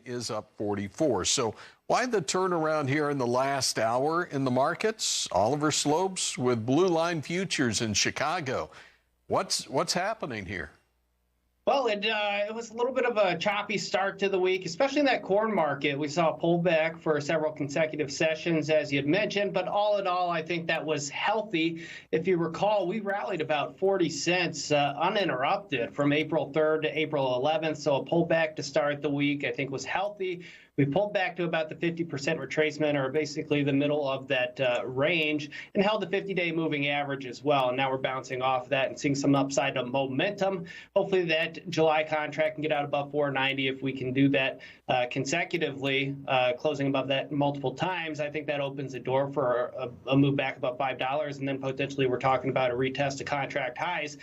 is up 44. So why the turnaround here in the last hour in the markets? Oliver Slopes with Blue Line Futures in Chicago. What's happening here? Well, it was a little bit of a choppy start to the week, especially in that corn market. We saw a pullback for several consecutive sessions, as you had mentioned, but all in all, I think that was healthy. If you recall, we rallied about 40 cents uninterrupted from April 3rd to April 11th, so a pullback to start the week I think was healthy. We pulled back to about the 50% retracement, or basically the middle of that range, and held the 50-day moving average as well. And now we're bouncing off that and seeing some upside of momentum. Hopefully that July contract can get out above 490 if we can do that consecutively, closing above that multiple times. I think that opens the door for a move back above $5, and then potentially we're talking about a retest of contract highs.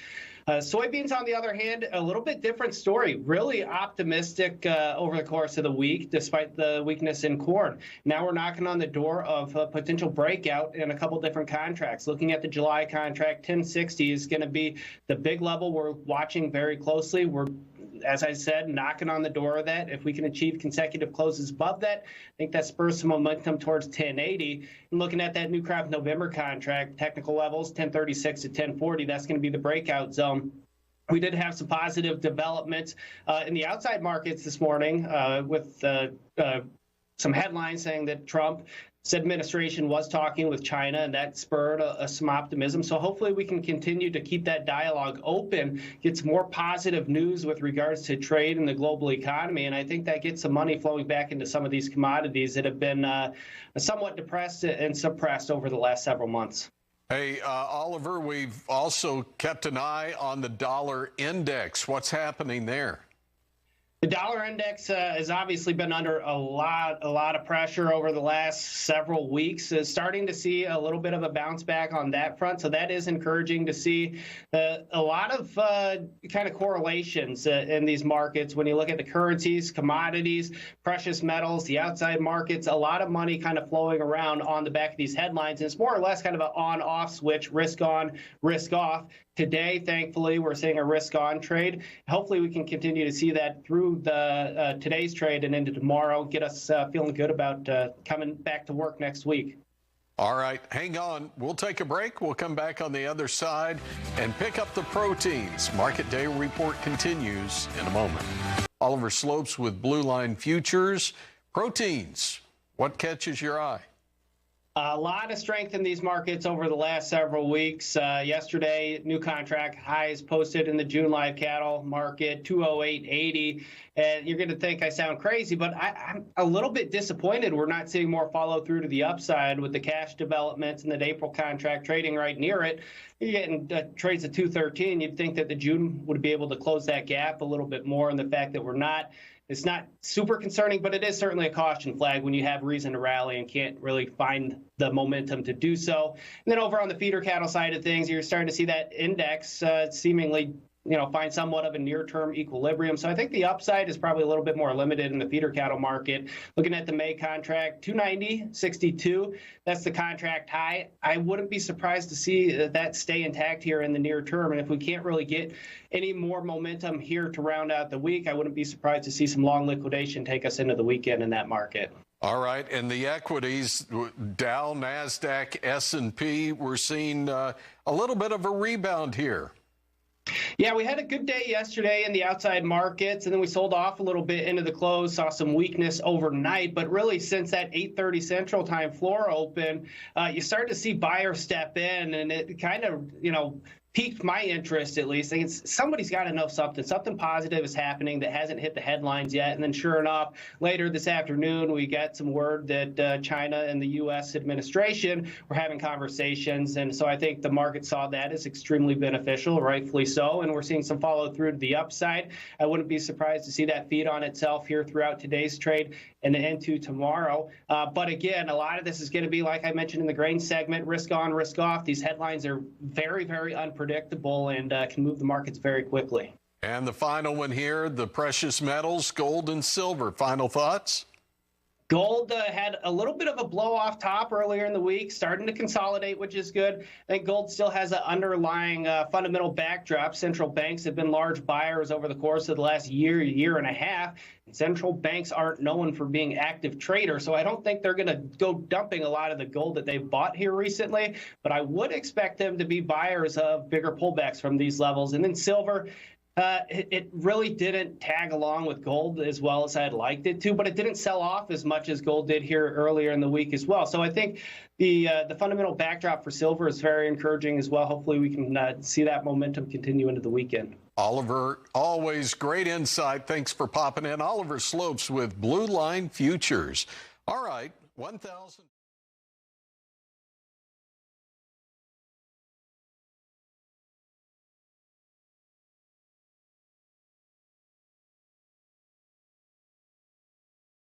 Soybeans, on the other hand, a little bit different story. Really optimistic over the course of the week, despite the weakness in corn. Now we're knocking on the door of a potential breakout in a couple different contracts. Looking at the July contract, 1060 is going to be the big level we're watching very closely. We're, as I said, knocking on the door of that. If we can achieve consecutive closes above that, I think that spurs some momentum towards 1080. And looking at that new crop November contract, technical levels, 1036 to 1040, that's going to be the breakout zone. We did have some positive developments in the outside markets this morning with some headlines saying that Trump's administration was talking with China, and that spurred some optimism. So hopefully we can continue to keep that dialogue open, get some more positive news with regards to trade and the global economy. And I think that gets some money flowing back into some of these commodities that have been somewhat depressed and suppressed over the last several months. Hey, Oliver, we've also kept an eye on the dollar index. What's happening there? The dollar index has obviously been under a lot of pressure over the last several weeks. Starting to see a little bit of a bounce back on that front, so that is encouraging to see. A lot of kind of correlations in these markets when you look at the currencies, commodities, precious metals, the outside markets. A lot of money kind of flowing around on the back of these headlines. And it's more or less kind of an on-off switch, risk on, risk off. Today, thankfully, we're seeing a risk-on trade. Hopefully, we can continue to see that through the today's trade and into tomorrow, get us feeling good about coming back to work next week. All right, hang on. We'll take a break. We'll come back on the other side and pick up the proteins. Market Day Report continues in a moment. Oliver Slopes with Blue Line Futures. Proteins, what catches your eye? A lot of strength in these markets over the last several weeks. Yesterday, new contract highs posted in the June live cattle market, 208.80. And you're going to think I sound crazy, but I'm a little bit disappointed we're not seeing more follow through to the upside with the cash developments and the April contract trading right near it. You're getting trades at 213. You'd think that the June would be able to close that gap a little bit more, and the fact that we're not. It's not super concerning, but it is certainly a caution flag when you have reason to rally and can't really find the momentum to do so. And then over on the feeder cattle side of things, you're starting to see that index seemingly find somewhat of a near-term equilibrium. So I think the upside is probably a little bit more limited in the feeder cattle market. Looking at the May contract, 290.62, that's the contract high. I wouldn't be surprised to see that stay intact here in the near term. And if we can't really get any more momentum here to round out the week, I wouldn't be surprised to see some long liquidation take us into the weekend in that market. All right, and the equities, Dow, NASDAQ, S&P, we're seeing a little bit of a rebound here. Yeah, we had a good day yesterday in the outside markets, and then we sold off a little bit into the close, saw some weakness overnight. But really, since that 8:30 Central Time floor open, you start to see buyers step in, and it kind of, piqued my interest, at least. I think somebody's got to know something. Something positive is happening that hasn't hit the headlines yet. And then sure enough, later this afternoon, we got some word that China and the U.S. administration were having conversations. And so I think the market saw that as extremely beneficial, rightfully so. And we're seeing some follow through to the upside. I wouldn't be surprised to see that feed on itself here throughout today's trade and into tomorrow. But again, a lot of this is going to be, like I mentioned in the grain segment, risk on, risk off. These headlines are very, very unpredictable and can move the markets very quickly. And the final one here, the precious metals, gold and silver. Final thoughts? Gold had a little bit of a blow off top earlier in the week, starting to consolidate, which is good. I think gold still has an underlying fundamental backdrop. Central banks have been large buyers over the course of the last year, year and a half. And central banks aren't known for being active traders, so I don't think they're going to go dumping a lot of the gold that they've bought here recently. But I would expect them to be buyers of bigger pullbacks from these levels. And then silver. It really didn't tag along with gold as well as I'd liked it to, but it didn't sell off as much as gold did here earlier in the week as well. So I think the fundamental backdrop for silver is very encouraging as well. Hopefully we can see that momentum continue into the weekend. Oliver, always great insight. Thanks for popping in. Oliver Slopes with Blue Line Futures. All right, 1,000.